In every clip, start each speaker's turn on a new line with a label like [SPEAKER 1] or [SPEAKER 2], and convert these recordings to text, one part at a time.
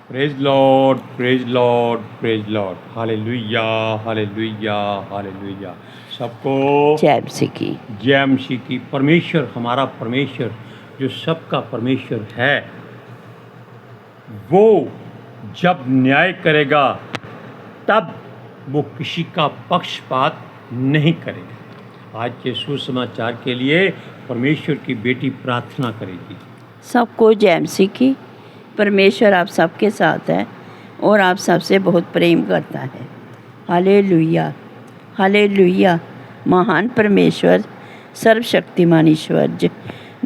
[SPEAKER 1] Praise Lord, praise Lord, praise Lord. Hallelujah, hallelujah, hallelujah. सबको
[SPEAKER 2] जय मसीह की।
[SPEAKER 1] जय मसीह की। परमेश्वर, हमारा परमेश्वर जो सबका परमेश्वर है, वो जब न्याय करेगा तब वो किसी का पक्षपात नहीं करेगा। आज के सुसमाचार के लिए परमेश्वर की बेटी प्रार्थना करेगी।
[SPEAKER 2] सबको जय मसीह की। परमेश्वर आप सबके साथ है और आप सबसे बहुत प्रेम करता है। Hallelujah, hallelujah. महान परमेश्वर, सर्वशक्तिमान ईश्वर,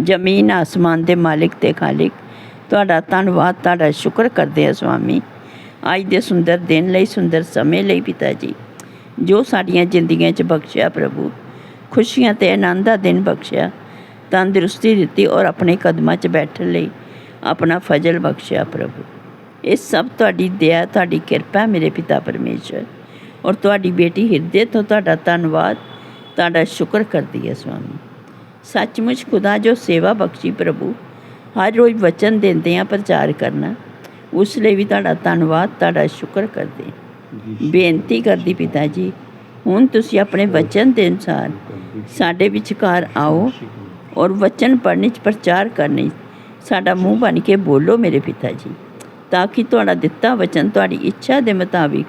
[SPEAKER 2] जमीन आसमान ਦੇ ਮਾਲਿਕ ਤੇ ਖਾਲਿਕ, ਤੁਹਾਡਾ ਧੰਨਵਾਦ, ਤੁਹਾਡਾ ਸ਼ੁਕਰ ਕਰਦੇ ਹਾਂ स्वामी। ਅੱਜ ਦੇ ਸੁੰਦਰ ਦਿਨ ਲਈ, ਸੁੰਦਰ ਸਮੇਂ ਲਈ ਪਿਤਾ ਜੀ, ਜੋ ਸਾਡੀਆਂ ਜ਼ਿੰਦਗੀਆਂ 'ਚ ਬਖਸ਼ਿਆ ਪ੍ਰਭੂ, ਖੁਸ਼ੀਆਂ ਤੇ ਆਨੰਦ ਦਾ ਦਿਨ ਬਖਸ਼ਿਆ, ਤੰਦਰੁਸਤੀ ਦਿੱਤੀ ਔਰ ਆਪਣੇ ਕਦਮਾਂ 'ਚ ਬੈਠਣ ਲਈ ਆਪਣਾ ਫਜ਼ਲ ਬਖਸ਼ਿਆ ਪ੍ਰਭੂ। ਇਹ ਸਭ ਤੁਹਾਡੀ ਦਇਆ, ਤੁਹਾਡੀ ਕਿਰਪਾ ਮੇਰੇ ਪਿਤਾ ਪਰਮੇਸ਼ਰ, ਔਰ ਤੁਹਾਡੀ ਬੇਟੀ ਹਿਰਦੇ ਤੋਂ ਤੁਹਾਡਾ ਧੰਨਵਾਦ, ਤੁਹਾਡਾ ਸ਼ੁਕਰ ਕਰਦੀ ਹੈ स्वामी। ਸੱਚਮੁੱਚ ਖੁਦਾ ਜੋ ਸੇਵਾ ਬਖਸ਼ੀ ਪ੍ਰਭੂ, ਹਰ ਰੋਜ਼ ਵਚਨ ਦਿੰਦੇ ਆ ਪ੍ਰਚਾਰ ਕਰਨਾ, ਉਸ ਲਈ ਵੀ ਤੁਹਾਡਾ ਧੰਨਵਾਦ, ਤੁਹਾਡਾ ਸ਼ੁਕਰ ਕਰਦੇ ਹਾਂ। ਬੇਨਤੀ ਕਰਦੀ ਪਿਤਾ ਜੀ, ਹੁਣ ਤੁਸੀਂ ਆਪਣੇ ਵਚਨ ਦੇ ਅਨੁਸਾਰ ਸਾਡੇ ਵਿਚਕਾਰ ਆਓ ਔਰ ਵਚਨ ਪੜ੍ਹਨੇ 'ਚ, ਪ੍ਰਚਾਰ ਕਰਨੇ 'ਚ ਸਾਡਾ ਮੂੰਹ ਬਣ ਕੇ ਬੋਲੋ ਮੇਰੇ ਪਿਤਾ ਜੀ, ਤਾਂ ਕਿ ਤੁਹਾਡਾ ਦਿੱਤਾ ਵਚਨ ਤੁਹਾਡੀ ਇੱਛਾ ਦੇ ਮੁਤਾਬਿਕ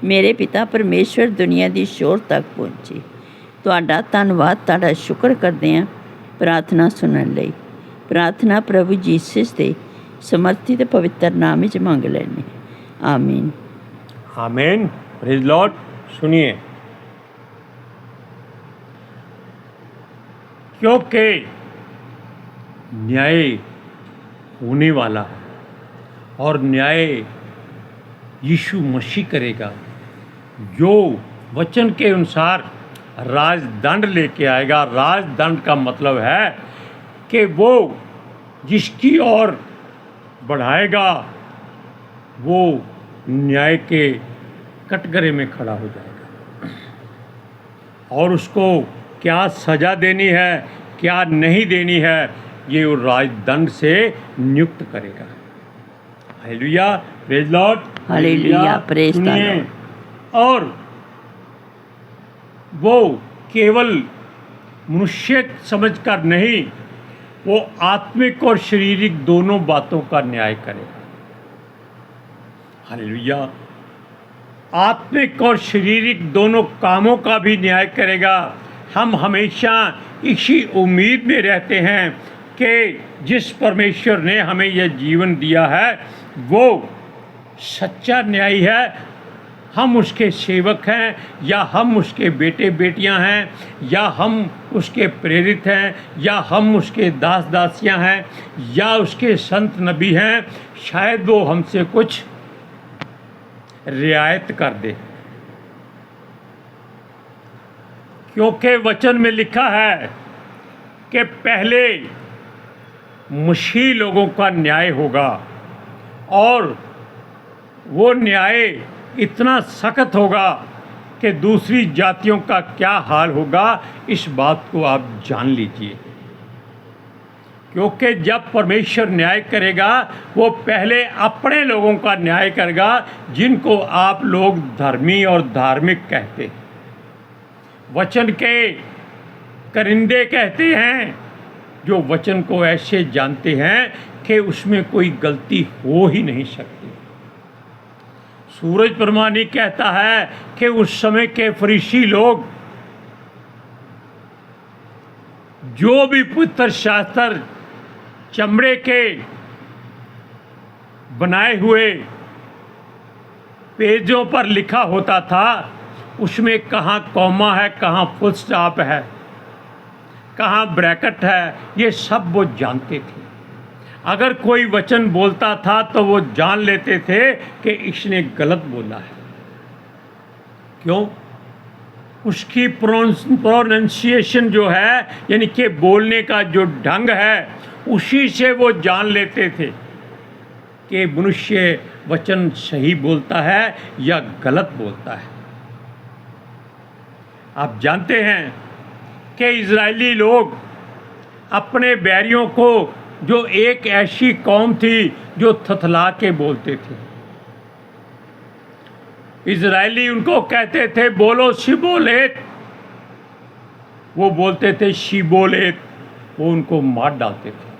[SPEAKER 2] ਮੇਰੇ ਪਿਤਾ ਪਰਮੇਸ਼ਵਰ ਦੁਨੀਆ ਦੀ ਸ਼ੋਰ ਤੱਕ ਪਹੁੰਚੇ। ਤੁਹਾਡਾ ਧੰਨਵਾਦ, ਤੁਹਾਡਾ ਸ਼ੁਕਰ ਕਰਦੇ ਹਾਂ ਪ੍ਰਾਰਥਨਾ ਸੁਣਨ ਲਈ। ਪ੍ਰਾਰਥਨਾ ਪ੍ਰਭੂ ਯੀਸ਼ੂ ਦੇ समर्थी ते पवित्र नाम च मंग लेने, आमीन,
[SPEAKER 1] आमीन। Praise Lord. सुनिए, क्योंकि न्याय होने वाला है और न्याय यीशु मसीह करेगा, जो वचन के अनुसार राजदंड लेके आएगा। राजदंड का मतलब है कि वो जिसकी ओर बढ़ाएगा वो न्याय के कटघरे में खड़ा हो जाएगा और उसको क्या सज़ा देनी है, क्या नहीं देनी है, ये वो राजदंड से नियुक्त करेगा। Hallelujah, praise Lord,
[SPEAKER 2] hallelujah, praise the
[SPEAKER 1] सुनिए,
[SPEAKER 2] लॉर्ड।
[SPEAKER 1] और वो केवल मनुष्य समझकर नहीं, वो आत्मिक और शारीरिक दोनों बातों का न्याय करेगा। हालेलुया। आत्मिक और शारीरिक दोनों कामों का भी न्याय करेगा। हम हमेशा इसी उम्मीद में रहते हैं कि जिस परमेश्वर ने हमें यह जीवन दिया है वो सच्चा न्यायी है। हम उसके सेवक हैं, या हम उसके बेटे बेटियां हैं, या हम उसके प्रेरित हैं, या हम उसके दास दासियां हैं, या उसके संत नबी हैं। शायद वो हमसे कुछ रियायत कर दे, क्योंकि वचन में लिखा है कि पहले मसीह लोगों का न्याय होगा और वो न्याय इतना सख्त होगा कि दूसरी जातियों का क्या हाल होगा, इस बात को आप जान लीजिए। क्योंकि जब परमेश्वर न्याय करेगा वो पहले अपने लोगों का न्याय करेगा, जिनको आप लोग धर्मी और धार्मिक कहते हैं, वचन के करिंदे कहते हैं, जो वचन को ऐसे जानते हैं कि उसमें कोई गलती हो ही नहीं सकती। सूरज प्रमाणी कहता है कि उस समय के फरीसी लोग जो भी पवित्र शास्त्र चमड़े के बनाए हुए पेजों पर लिखा होता था, उसमें कहाँ कॉमा है, कहाँ फुल स्टॉप है, कहाँ ब्रैकेट है, ये सब वो जानते थे। अगर कोई वचन बोलता था तो वो जान लेते थे कि इसने गलत बोला है। क्यों? उसकी प्रोनाउंसिएशन जो है, यानी कि बोलने का जो ढंग है, उसी से वो जान लेते थे कि मनुष्य वचन सही बोलता है या गलत बोलता है। आप जानते हैं कि इजरायली लोग अपने बैरियों को जो एक ऐसी कौम थी जो थथला के बोलते थे। इजरायली उनको कहते थे बोलो शिबोलेत, वो बोलते थे शिबोलेत, वो उनको मार डालते थे,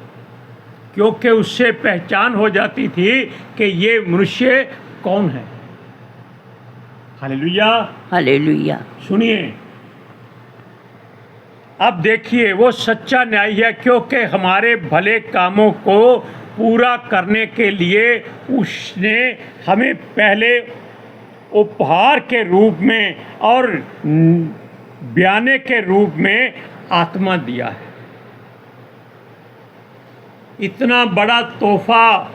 [SPEAKER 1] क्योंकि उससे पहचान हो जाती थी कि ये मनुष्य कौन है। Hallelujah,
[SPEAKER 2] hallelujah.
[SPEAKER 1] सुनिए, अब देखिए वो सच्चा न्याय है, क्योंकि हमारे भले कामों को पूरा करने के लिए उसने हमें पहले उपहार के रूप में और बयाने के रूप में आत्मा दिया है। इतना बड़ा तोहफा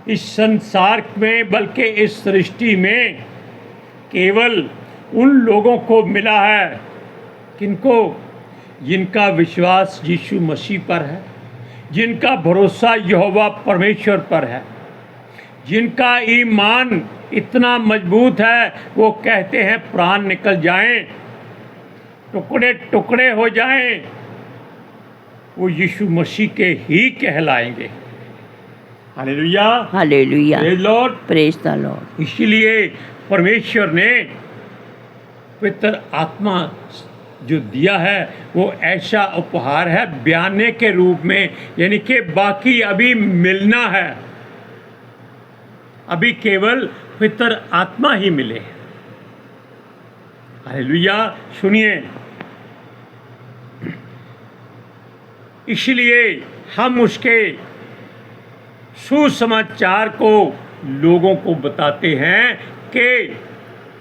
[SPEAKER 1] इस संसार में, बल्कि इस सृष्टि में केवल उन लोगों को मिला है किनको, जिनका विश्वास यीशु मसीह पर है, जिनका भरोसा यहोवा परमेश्वर पर है, जिनका ईमान इतना मजबूत है वो कहते हैं प्राण निकल जाएं, टुकड़े टुकड़े हो जाएं, वो यीशु मसीह के ही कहलाएंगे। Hallelujah,
[SPEAKER 2] hallelujah.
[SPEAKER 1] Praise Lord,
[SPEAKER 2] praise the Lord.
[SPEAKER 1] इसलिए परमेश्वर ने पवित्र आत्मा जो दिया है वो ऐसा उपहार है बयाने के रूप में, यानी कि बाकी अभी मिलना है, अभी केवल पवित्र आत्मा ही मिले। हालेलुया, सुनिए, इसलिए हम उसके सुसमाचार को लोगों को बताते हैं कि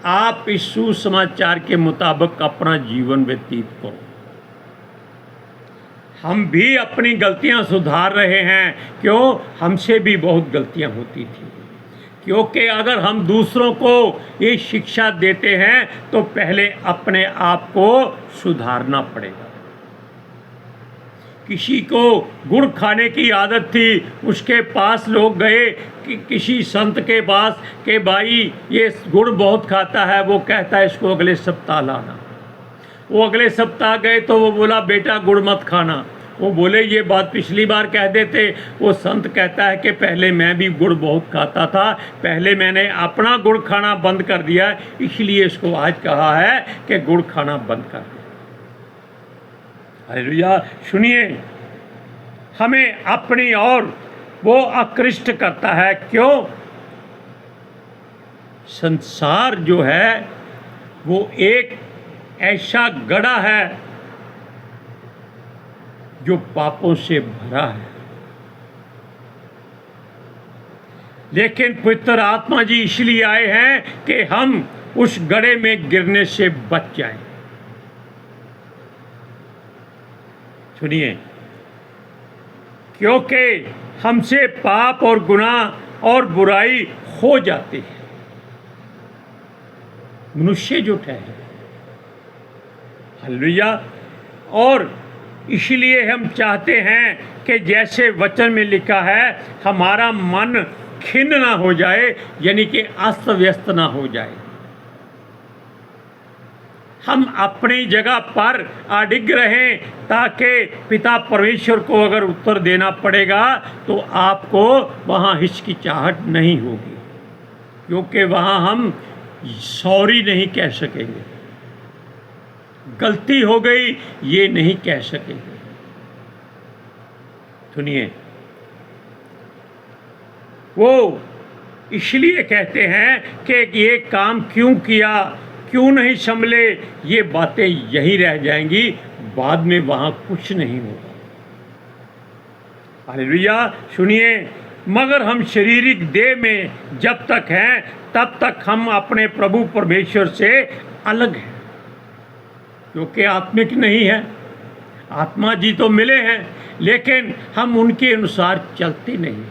[SPEAKER 1] आप इस सुसमाचार के मुताबिक अपना जीवन व्यतीत करो। हम भी अपनी गलतियां सुधार रहे हैं, क्यों, हमसे भी बहुत गलतियां होती थी, क्योंकि अगर हम दूसरों को ये शिक्षा देते हैं तो पहले अपने आप को सुधारना पड़ेगा। किसी को गुड़ खाने की आदत थी, उसके पास लोग गए कि किसी संत के पास कि भाई ये गुड़ बहुत खाता है, वो कहता है इसको अगले सप्ताह लाना। वो अगले सप्ताह गए तो वो बोला बेटा गुड़ मत खाना। वो बोले ये बात पिछली बार कह देते। वो संत कहता है कि पहले मैं भी गुड़ बहुत खाता था, पहले मैंने अपना गुड़ खाना बंद कर दिया, इसलिए इसको आज कहा है कि गुड़ खाना बंद कर दिया। हालेलुया, सुनिए, हमें अपनी ओर वो आकृष्ट करता है, क्यों, संसार जो है वो एक ऐसा गड़ा है जो पापों से भरा है, लेकिन पवित्र आत्मा जी इसलिए आए हैं कि हम उस गड़े में गिरने से बच जाएं। सुनिए, क्योंकि हमसे पाप और गुनाह और बुराई हो जाती है, मनुष्य जो ठहरे। हालेलुया, और इसलिए हम चाहते हैं कि जैसे वचन में लिखा है हमारा मन खिन्न ना हो जाए, यानी कि अस्त व्यस्त ना हो जाए, हम अपनी जगह पर अडिग रहें, ताकि पिता परमेश्वर को अगर उत्तर देना पड़ेगा तो आपको वहाँ हिचकिचाहट नहीं होगी, क्योंकि वहाँ हम सॉरी नहीं कह सकेंगे, गलती हो गई ये नहीं कह सकेंगे। सुनिए, वो इसलिए कहते हैं कि ये काम क्यों किया, क्यों नहीं संभले, ये बातें यही रह जाएंगी, बाद में वहाँ कुछ नहीं होगा। हालेलुया, सुनिए, मगर हम शारीरिक देह में जब तक हैं तब तक हम अपने प्रभु परमेश्वर से अलग हैं, क्योंकि आत्मिक नहीं है। आत्मा जी तो मिले हैं, लेकिन हम उनके अनुसार चलते नहीं,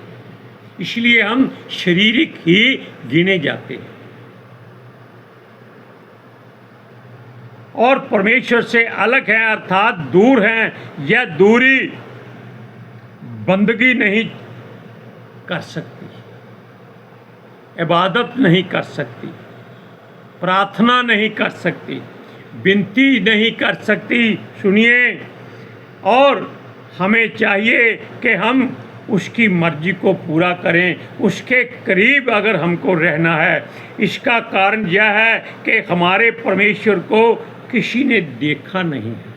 [SPEAKER 1] इसलिए हम शारीरिक ही गिने जाते हैं और परमेश्वर से अलग हैं, अर्थात दूर हैं। यह दूरी बंदगी नहीं कर सकती, इबादत नहीं कर सकती, प्रार्थना नहीं कर सकती, विनती नहीं कर सकती। सुनिए, और हमें चाहिए कि हम उसकी मर्जी को पूरा करें, उसके करीब अगर हमको रहना है। इसका कारण यह है कि हमारे परमेश्वर को किसी ने देखा नहीं है।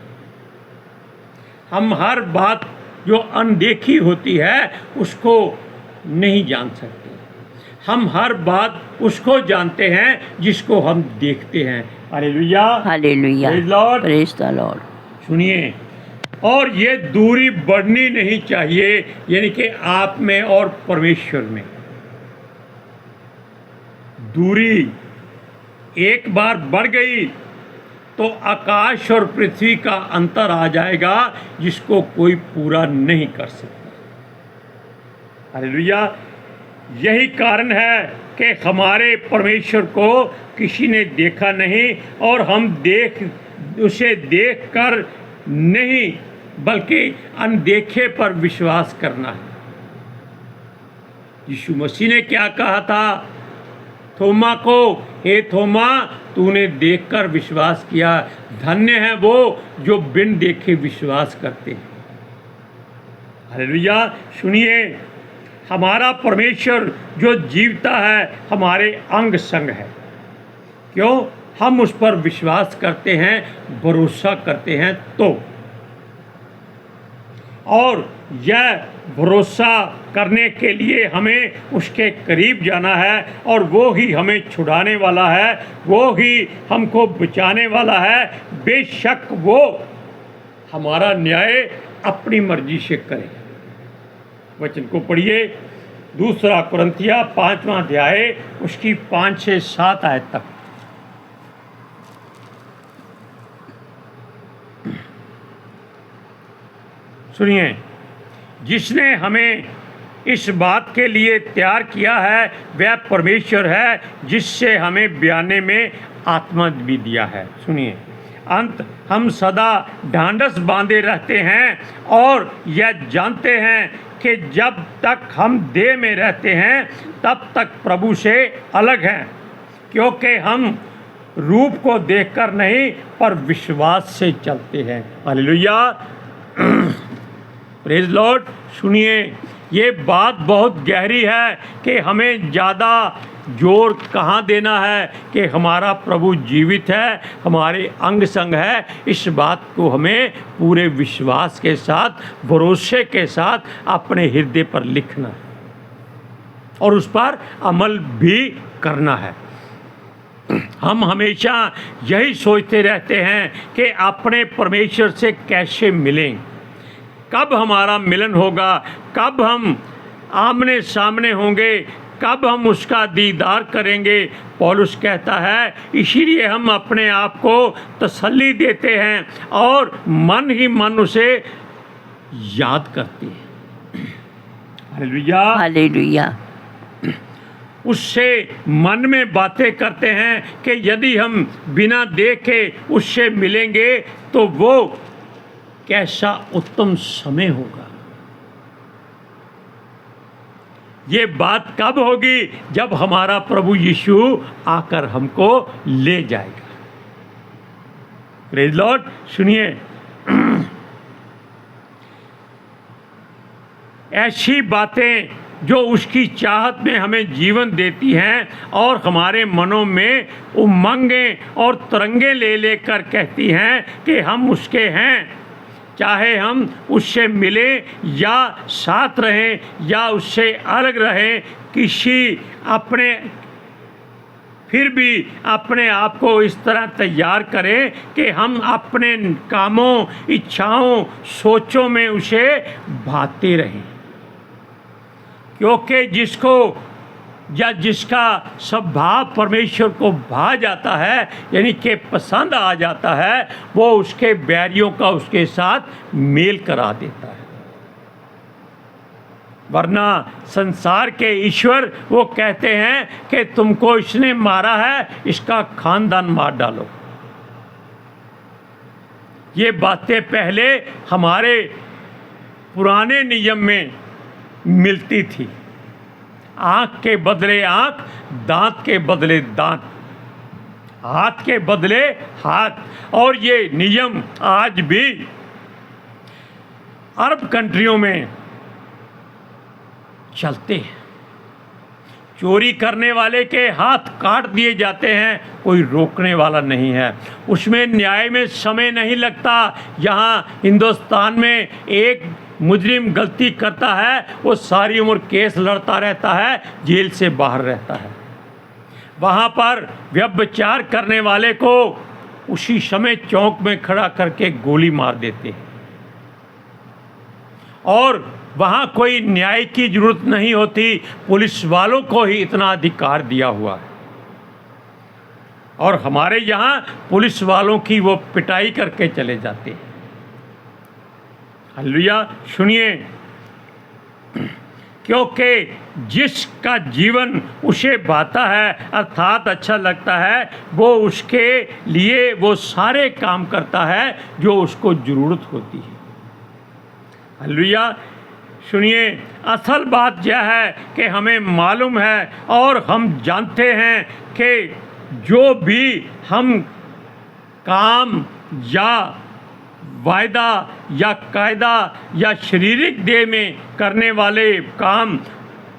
[SPEAKER 1] हम हर बात जो अनदेखी होती है उसको नहीं जान सकते। हम हर बात उसको जानते हैं जिसको हम देखते हैं। Hallelujah,
[SPEAKER 2] hallelujah,
[SPEAKER 1] praise Lord.
[SPEAKER 2] Praise the Lord.
[SPEAKER 1] सुनिए, और ये दूरी बढ़नी नहीं चाहिए, यानी कि आप में और परमेश्वर में। दूरी एक बार बढ़ गई तो आकाश और पृथ्वी का अंतर आ जाएगा जिसको कोई पूरा नहीं कर सकता। हालेलुया। यही कारण है कि हमारे परमेश्वर को किसी ने देखा नहीं, और हम उसे देखकर नहीं बल्कि अनदेखे पर विश्वास करना है। यीशु मसीह ने क्या कहा था थोमा को? हे थोमा, तूने देखकर विश्वास किया, धन्य है वो जो बिन देखे विश्वास करते हैं। हालेलुया। सुनिए, हमारा परमेश्वर जो जीवता है हमारे अंग संग है। क्यों? हम उस पर विश्वास करते हैं, भरोसा करते हैं तो। और यह भरोसा करने के लिए हमें उसके करीब जाना है, और वो ही हमें छुड़ाने वाला है, वो ही हमको बचाने वाला है। बेशक वो हमारा न्याय अपनी मर्जी से करे। वचन को पढ़िए, 2 कुरिन्थियों 5वां अध्याय उसकी 5 से 7 आयत तक। सुनिए, जिसने हमें इस बात के लिए तैयार किया है वह परमेश्वर है, जिससे हमें बयाने में आत्मा भी दिया है। सुनिए, अंत हम सदा ढांढस बांधे रहते हैं और यह जानते हैं कि जब तक हम देह में रहते हैं तब तक प्रभु से अलग हैं, क्योंकि हम रूप को देखकर नहीं पर विश्वास से चलते हैं। Hallelujah, praise Lord. सुनिए, ये बात बहुत गहरी है कि हमें ज़्यादा जोर कहाँ देना है कि हमारा प्रभु जीवित है, हमारे अंग संग है। इस बात को हमें पूरे विश्वास के साथ, भरोसे के साथ अपने हृदय पर लिखना है और उस पर अमल भी करना है। हम हमेशा यही सोचते रहते हैं कि अपने परमेश्वर से कैसे मिलें, कब हमारा मिलन होगा, कब हम आमने सामने होंगे, कब हम उसका दीदार करेंगे। पौलुस कहता है, इसीलिए हम अपने आप को तसल्ली देते हैं और मन ही मन उसे याद करते हैं। Hallelujah, hallelujah. उससे मन में बातें करते हैं कि यदि हम बिना देखे उससे मिलेंगे तो वो कैसा उत्तम समय होगा। ये बात कब होगी? जब हमारा प्रभु यीशु आकर हमको ले जाएगा। Praise Lord. सुनिए, ऐसी बातें जो उसकी चाहत में हमें जीवन देती हैं और हमारे मनों में उमंगें और तरंगे ले लेकर कहती हैं कि हम उसके हैं, चाहे हम उससे मिलें या साथ रहें या उससे अलग रहें। फिर भी अपने आप को इस तरह तैयार करें कि हम अपने कामों, इच्छाओं, सोचों में उसे भाते रहें, क्योंकि जिसका स्वभाव परमेश्वर को भा जाता है, यानी कि पसंद आ जाता है, वो उसके बैरियों का उसके साथ मेल करा देता है। वरना संसार के ईश्वर वो कहते हैं कि तुमको इसने मारा है, इसका खानदान मार डालो। ये बातें पहले हमारे पुराने नियम में मिलती थी। आँख के बदले आँख, दांत के बदले दांत, हाथ के बदले हाथ। और ये नियम आज भी अरब कंट्रियों में चलते हैं। चोरी करने वाले के हाथ काट दिए जाते हैं, कोई रोकने वाला नहीं है। उसमें न्याय में समय नहीं लगता। यहाँ हिंदुस्तान में एक मुजरिम गलती करता है, वो सारी उम्र केस लड़ता रहता है, जेल से बाहर रहता है। वहाँ पर व्यभिचार करने वाले को उसी समय चौक में खड़ा करके गोली मार देते हैं और वहाँ कोई न्याय की जरूरत नहीं होती। पुलिस वालों को ही इतना अधिकार दिया हुआ है और हमारे यहाँ पुलिस वालों की वो पिटाई करके चले जाते हैं। हालेलुया। सुनिए, क्योंकि जिसका जीवन उसे भाता है अर्थात अच्छा लगता है, वो उसके लिए वो सारे काम करता है जो उसको ज़रूरत होती है। हालेलुया। सुनिए, असल बात यह है कि हमें मालूम है और हम जानते हैं कि जो भी हम काम या वायदा या कायदा या शारीरिक देह में करने वाले काम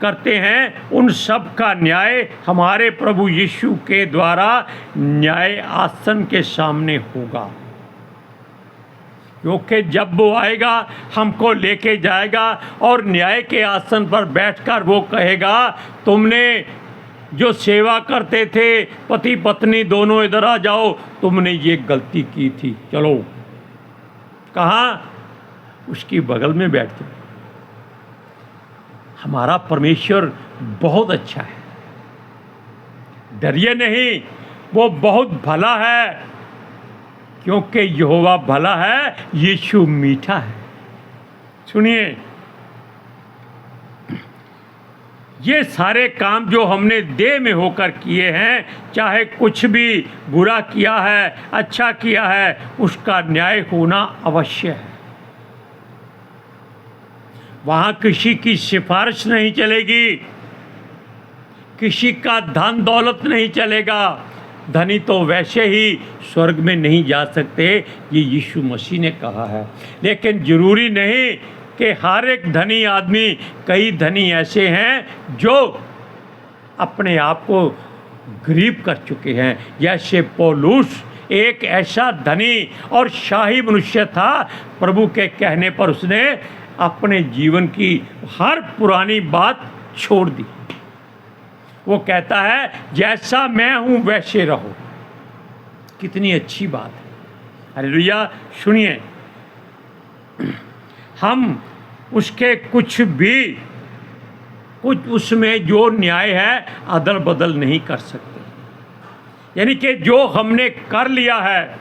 [SPEAKER 1] करते हैं, उन सब का न्याय हमारे प्रभु यीशु के द्वारा न्याय आसन के सामने होगा। क्योंकि जब वो आएगा हमको लेके जाएगा और न्याय के आसन पर बैठकर वो कहेगा, तुमने जो सेवा करते थे पति पत्नी दोनों इधर आ जाओ, तुमने ये गलती की थी, चलो। कहाँ? उसकी बगल में बैठ जाओ। हमारा परमेश्वर बहुत अच्छा है, डरिए नहीं, वो बहुत भला है। क्योंकि यहोवा भला है, यीशु मीठा है। सुनिए, ये सारे काम जो हमने देह में होकर किए हैं, चाहे कुछ भी बुरा किया है अच्छा किया है, उसका न्याय होना अवश्य है। वहाँ किसी की सिफारिश नहीं चलेगी, किसी का धन दौलत नहीं चलेगा। धनी तो वैसे ही स्वर्ग में नहीं जा सकते, ये यीशु मसीह ने कहा है। लेकिन ज़रूरी नहीं कि हर एक धनी आदमी, कई धनी ऐसे हैं जो अपने आप को गरीब कर चुके हैं। जैसे पौलुस एक ऐसा धनी और शाही मनुष्य था, प्रभु के कहने पर उसने अपने जीवन की हर पुरानी बात छोड़ दी। वो कहता है, जैसा मैं हूँ वैसे रहो। कितनी अच्छी बात है। हालेलुया। सुनिए, हम उसके कुछ उसमें जो न्याय है अदल बदल नहीं कर सकते। यानी कि जो हमने कर लिया है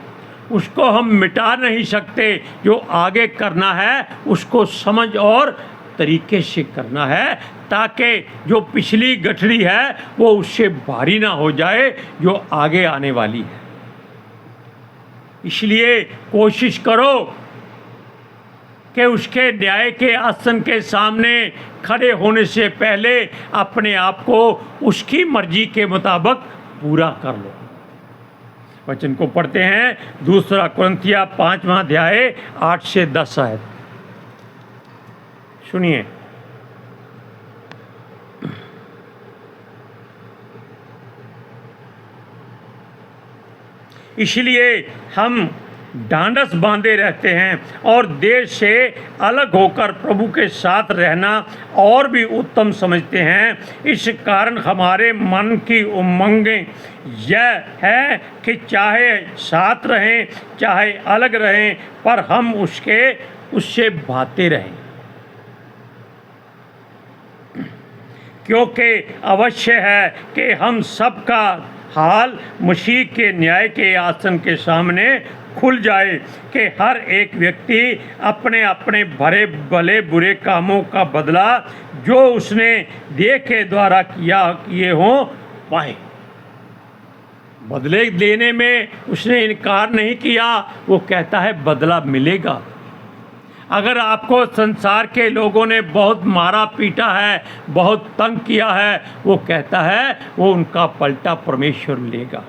[SPEAKER 1] उसको हम मिटा नहीं सकते। जो आगे करना है उसको समझ और तरीके से करना है, ताकि जो पिछली गठरी है वो उससे भारी ना हो जाए जो आगे आने वाली है। इसलिए कोशिश करो कि उसके न्याय के आसन के सामने खड़े होने से पहले अपने आप को उसकी मर्जी के मुताबिक पूरा कर लो। वचन को पढ़ते हैं, दूसरा कुरिन्थिया 5वां अध्याय 8 से 10 आयत। सुनिए, इसलिए हम ढांढस बांधे रहते हैं और देश से अलग होकर प्रभु के साथ रहना और भी उत्तम समझते हैं। इस कारण हमारे मन की उमंगें यह है कि चाहे साथ रहें चाहे अलग रहें, पर हम उससे भाते रहें। क्योंकि अवश्य है कि हम सबका हाल मसीह के न्याय के आसन के सामने खुल जाए कि हर एक व्यक्ति अपने अपने भरे भले बुरे कामों का बदला जो उसने देह के द्वारा किए हों पाए। बदले देने में उसने इनकार नहीं किया, वो कहता है बदला मिलेगा। अगर आपको संसार के लोगों ने बहुत मारा पीटा है, बहुत तंग किया है, वो कहता है वो उनका पलटा परमेश्वर लेगा।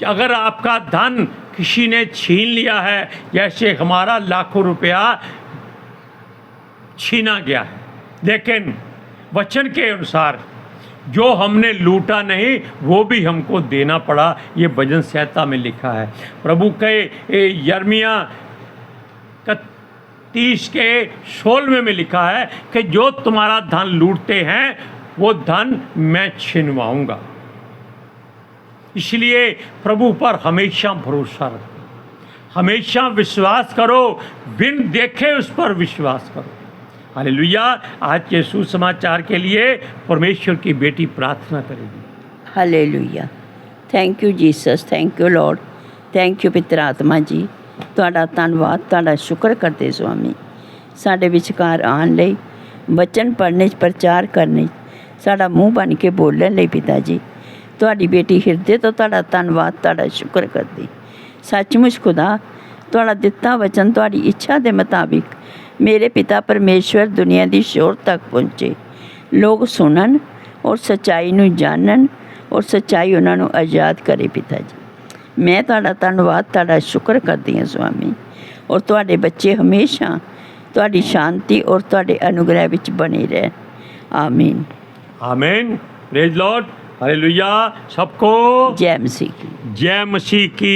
[SPEAKER 1] अगर आपका धन किसी ने छीन लिया है, जैसे हमारा लाखों रुपया छीना गया है, लेकिन वचन के अनुसार जो हमने लूटा नहीं वो भी हमको देना पड़ा। ये भजन संहिता में लिखा है। प्रभु के यर्मिया 30 के 16 में लिखा है कि जो तुम्हारा धन लूटते हैं वो धन मैं छिनवाऊंगा। इसलिए प्रभु पर हमेशा भरोसा रखो, हमेशा विश्वास करो, बिन देखे उस पर विश्वास करो। हालेलुया। आज के सुसमाचार के लिए परमेश्वर की बेटी प्रार्थना करेगी।
[SPEAKER 2] Hallelujah. Thank you Jesus, thank you Lord, thank you ਪਿਤਰ ਆਤਮਾ ਜੀ। ਤੁਹਾਡਾ ਧੰਨਵਾਦ, ਤੁਹਾਡਾ ਸ਼ੁਕਰ ਕਰਦੇ ਸੁਆਮੀ, ਸਾਡੇ ਵਿਚਕਾਰ ਆਉਣ ਲਈ, ਵਚਨ ਪੜ੍ਹਨੇ 'ਚ, ਪ੍ਰਚਾਰ ਕਰਨੇ 'ਚ, ਸਾਡਾ ਮੂੰਹ ਬਣ ਕੇ ਬੋਲਣ ਲਈ ਪਿਤਾ ਜੀ। ਤੁਹਾਡੀ ਬੇਟੀ ਹਿਰਦੇ ਤੋਂ ਤੁਹਾਡਾ ਧੰਨਵਾਦ, ਤੁਹਾਡਾ ਸ਼ੁਕਰ ਕਰਦੀ। ਸੱਚਮੁੱਚ ਖੁਦਾ, ਤੁਹਾਡਾ ਦਿੱਤਾ ਵਚਨ ਤੁਹਾਡੀ ਇੱਛਾ ਦੇ ਮੁਤਾਬਿਕ ਮੇਰੇ ਪਿਤਾ ਪਰਮੇਸ਼ਵਰ ਦੁਨੀਆ ਦੀ ਸ਼ੋਰ ਤੱਕ ਪਹੁੰਚੇ, ਲੋਕ ਸੁਣਨ ਔਰ ਸੱਚਾਈ ਨੂੰ ਜਾਣਨ ਔਰ ਸੱਚਾਈ ਉਹਨਾਂ ਨੂੰ ਆਜ਼ਾਦ ਕਰੇ ਪਿਤਾ ਜੀ। ਮੈਂ ਤੁਹਾਡਾ ਧੰਨਵਾਦ, ਤੁਹਾਡਾ ਸ਼ੁਕਰ ਕਰਦੀ ਹਾਂ ਸੁਆਮੀ। ਔਰ ਤੁਹਾਡੇ ਬੱਚੇ ਹਮੇਸ਼ਾ ਤੁਹਾਡੀ ਸ਼ਾਂਤੀ ਔਰ ਤੁਹਾਡੇ ਅਨੁਗ੍ਰਹਿ ਵਿੱਚ ਬਣੇ ਰਹਿਣ। ਆਮੀਨ।
[SPEAKER 1] आमीन। Praise Lord. हालेलुया। सबको
[SPEAKER 2] जय मसीह की।
[SPEAKER 1] जय मसीह की।